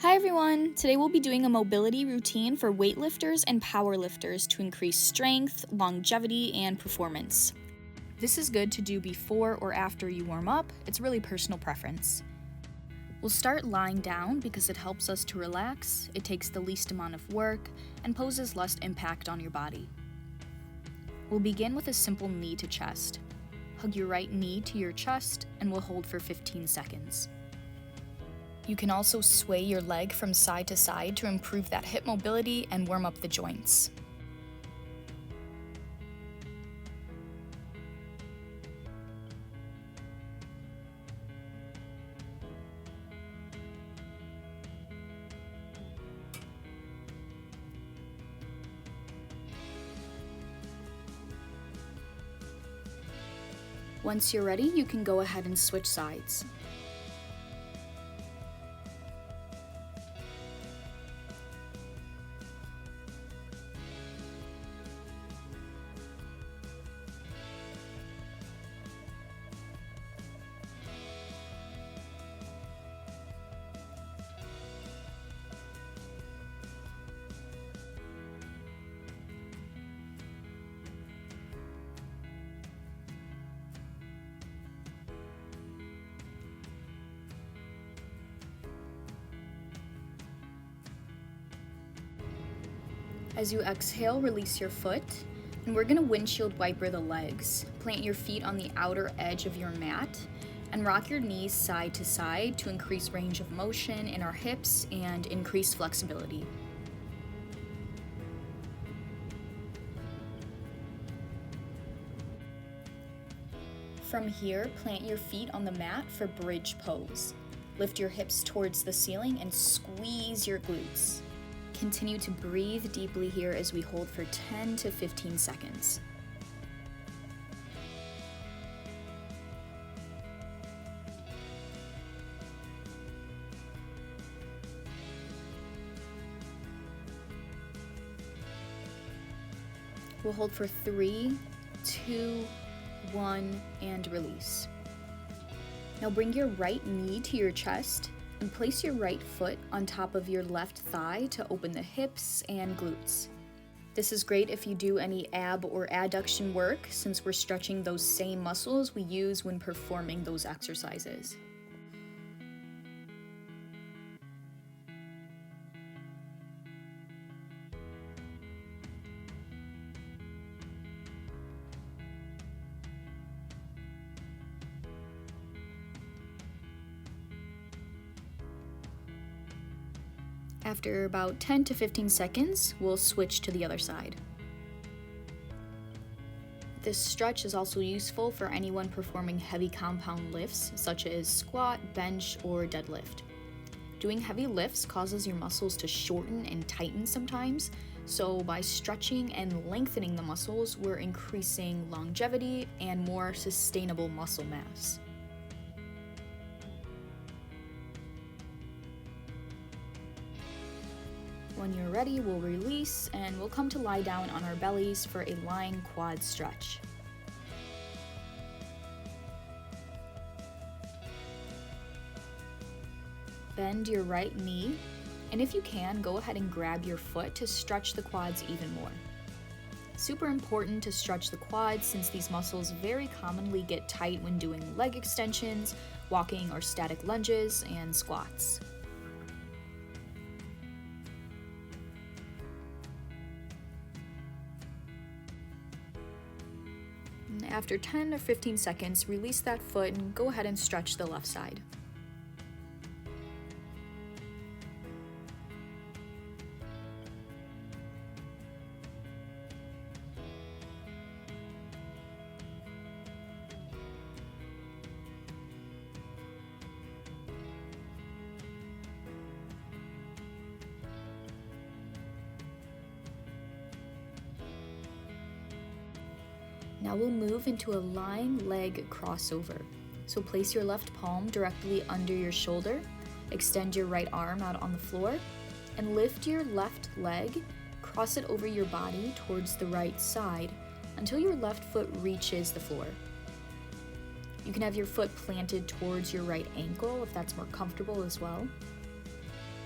Hi everyone! Today we'll be doing a mobility routine for weightlifters and powerlifters to increase strength, longevity, and performance. This is good to do before or after you warm up. It's really personal preference. We'll start lying down because it helps us to relax, it takes the least amount of work, and poses less impact on your body. We'll begin with a simple knee to chest. Hug your right knee to your chest and we'll hold for 15 seconds. You can also sway your leg from side to side to improve that hip mobility and warm up the joints. Once you're ready, you can go ahead and switch sides. As you exhale, release your foot, and we're going to windshield wiper the legs. Plant your feet on the outer edge of your mat, and rock your knees side to side to increase range of motion in our hips and increase flexibility. From here, plant your feet on the mat for bridge pose. Lift your hips towards the ceiling and squeeze your glutes. Continue to breathe deeply here as we hold for 10 to 15 seconds. We'll hold for 3, 2, 1, and release. Now bring your right knee to your chest and place your right foot on top of your left thigh to open the hips and glutes. This is great if you do any ab or adduction work, since we're stretching those same muscles we use when performing those exercises. After about 10 to 15 seconds, we'll switch to the other side. This stretch is also useful for anyone performing heavy compound lifts, such as squat, bench, or deadlift. Doing heavy lifts causes your muscles to shorten and tighten sometimes, so by stretching and lengthening the muscles, we're increasing longevity and more sustainable muscle mass. When you're ready, we'll release and we'll come to lie down on our bellies for a lying quad stretch. Bend your right knee, and if you can, go ahead and grab your foot to stretch the quads even more. Super important to stretch the quads since these muscles very commonly get tight when doing leg extensions, walking or static lunges, and squats. After 10 or 15 seconds, release that foot and go ahead and stretch the left side. Now we'll move into a lying leg crossover. So place your left palm directly under your shoulder, extend your right arm out on the floor, and lift your left leg, cross it over your body towards the right side until your left foot reaches the floor. You can have your foot planted towards your right ankle if that's more comfortable as well.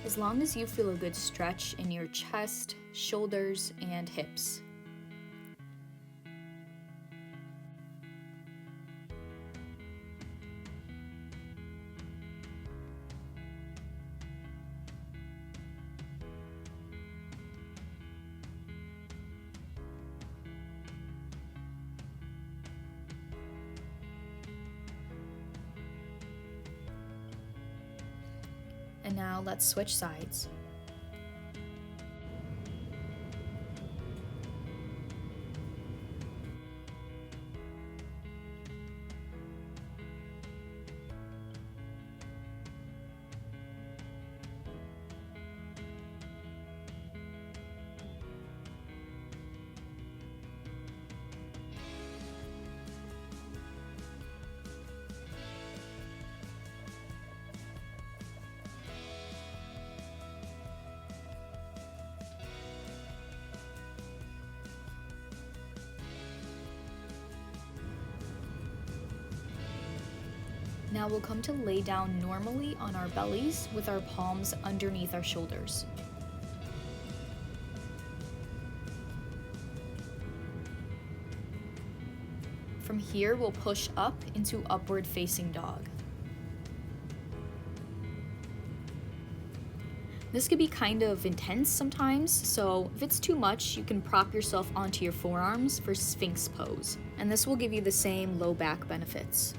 as long as you feel a good stretch in your chest, shoulders, and hips. And now let's switch sides. Now we'll come to lay down normally on our bellies with our palms underneath our shoulders. From here, we'll push up into upward facing dog. This could be kind of intense sometimes, so if it's too much, you can prop yourself onto your forearms for Sphinx pose, and this will give you the same low back benefits.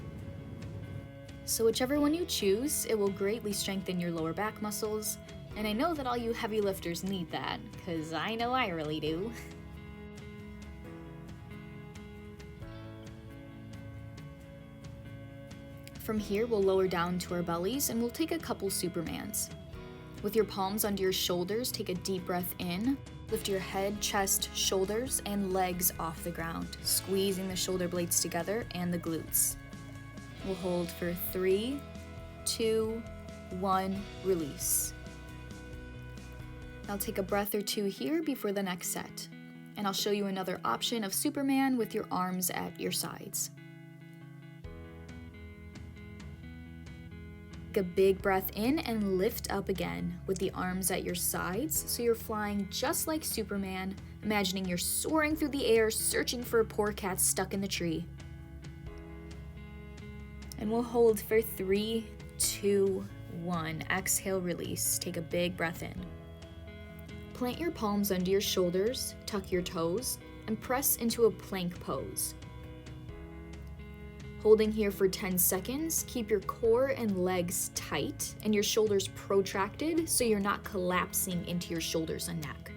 So whichever one you choose, it will greatly strengthen your lower back muscles, and I know that all you heavy lifters need that, because I know I really do. From here, we'll lower down to our bellies, and we'll take a couple Supermans. With your palms under your shoulders, take a deep breath in. Lift your head, chest, shoulders, and legs off the ground, squeezing the shoulder blades together and the glutes. We'll hold for 3, 2, 1, release. Now take a breath or two here before the next set. And I'll show you another option of Superman with your arms at your sides. Take a big breath in and lift up again with the arms at your sides so you're flying just like Superman, imagining you're soaring through the air searching for a poor cat stuck in the tree. And we'll hold for 3, 2, 1. Exhale, release. Take a big breath in. Plant your palms under your shoulders, tuck your toes, and press into a plank pose. Holding here for 10 seconds, keep your core and legs tight and your shoulders protracted so you're not collapsing into your shoulders and neck.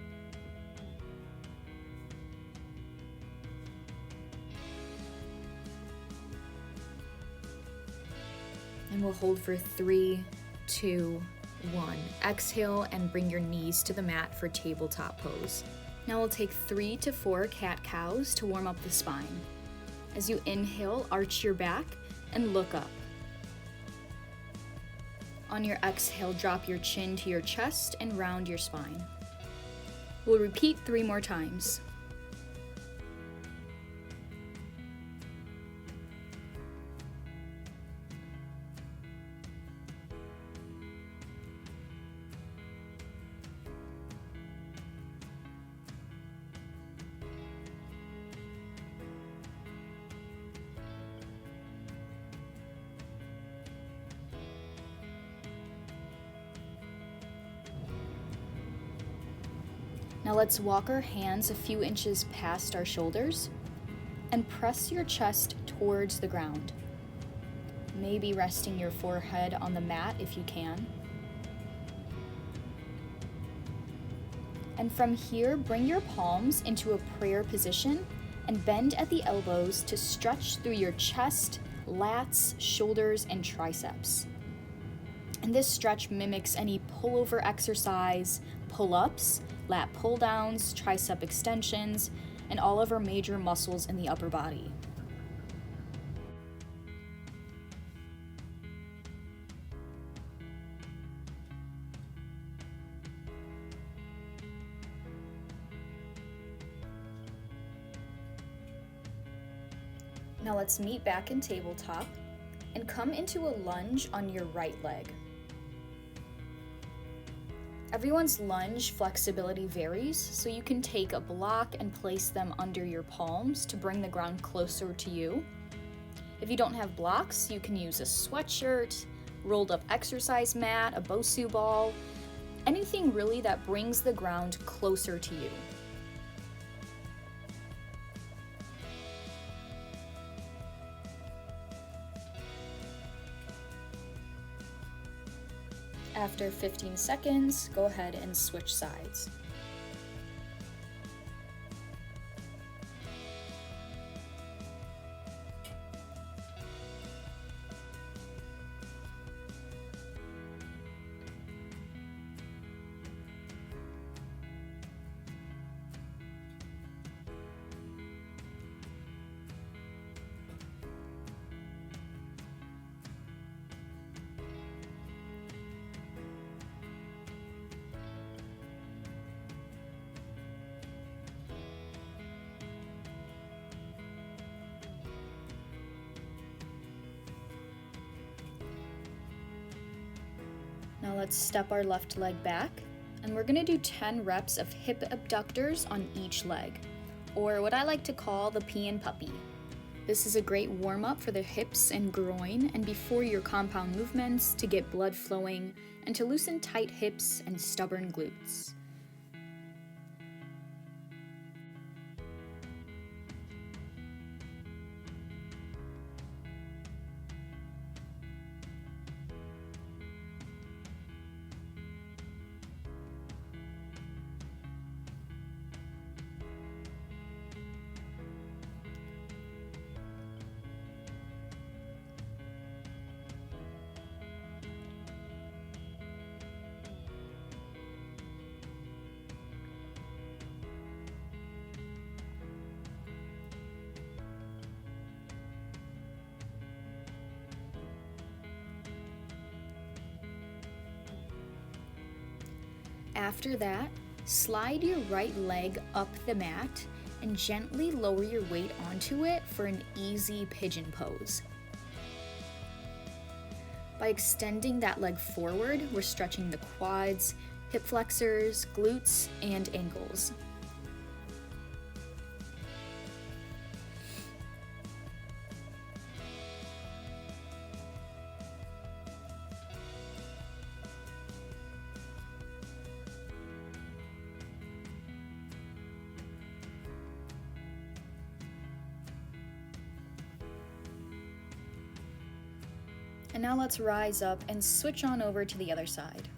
And we'll hold for 3, 2, 1. Exhale and bring your knees to the mat for tabletop pose. Now we'll take 3 to 4 cat-cows to warm up the spine. As you inhale, arch your back and look up. On your exhale, drop your chin to your chest and round your spine. We'll repeat 3 more times. Now let's walk our hands a few inches past our shoulders and press your chest towards the ground. Maybe resting your forehead on the mat if you can. And from here, bring your palms into a prayer position and bend at the elbows to stretch through your chest, lats, shoulders, and triceps. And this stretch mimics any pullover exercise, pull-ups, lat pull-downs, tricep extensions, and all of our major muscles in the upper body. Now let's meet back in tabletop and come into a lunge on your right leg. Everyone's lunge flexibility varies, so you can take a block and place them under your palms to bring the ground closer to you. If you don't have blocks, you can use a sweatshirt, rolled up exercise mat, a Bosu ball, anything really that brings the ground closer to you. After 15 seconds, go ahead and switch sides. Now let's step our left leg back, and we're gonna do 10 reps of hip abductors on each leg, or what I like to call the pee and puppy. This is a great warm-up for the hips and groin and before your compound movements to get blood flowing and to loosen tight hips and stubborn glutes. After that, slide your right leg up the mat and gently lower your weight onto it for an easy pigeon pose. By extending that leg forward, we're stretching the quads, hip flexors, glutes, and ankles. And now let's rise up and switch on over to the other side.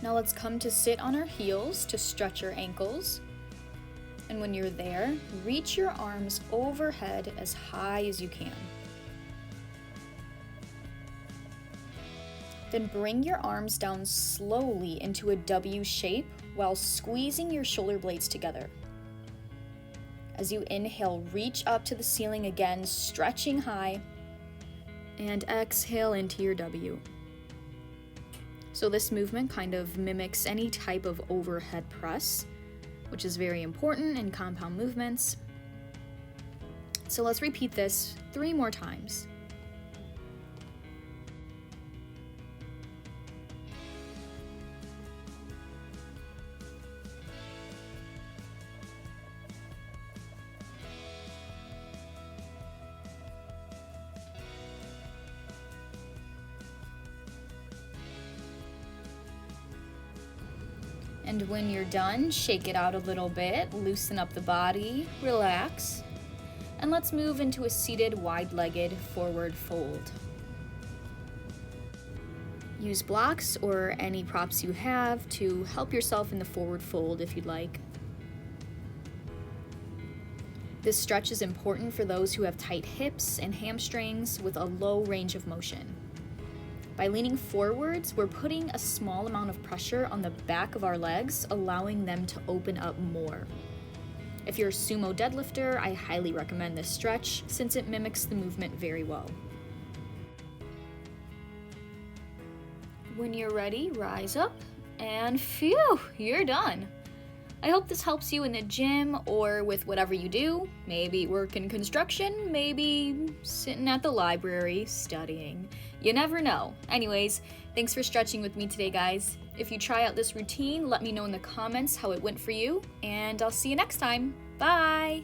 Now let's come to sit on our heels to stretch your ankles. And when you're there, reach your arms overhead as high as you can. Then bring your arms down slowly into a W shape while squeezing your shoulder blades together. As you inhale, reach up to the ceiling again, stretching high, and exhale into your W. So this movement kind of mimics any type of overhead press, which is very important in compound movements. So let's repeat this 3 more times. And when you're done, shake it out a little bit, loosen up the body, relax, and let's move into a seated wide-legged forward fold. Use blocks or any props you have to help yourself in the forward fold if you'd like. This stretch is important for those who have tight hips and hamstrings with a low range of motion. By leaning forwards, we're putting a small amount of pressure on the back of our legs, allowing them to open up more. If you're a sumo deadlifter, I highly recommend this stretch since it mimics the movement very well. When you're ready, rise up, and phew, you're done. I hope this helps you in the gym or with whatever you do. Maybe work in construction, maybe sitting at the library studying. You never know. Anyways, thanks for stretching with me today, guys. If you try out this routine, let me know in the comments how it went for you, and I'll see you next time. Bye!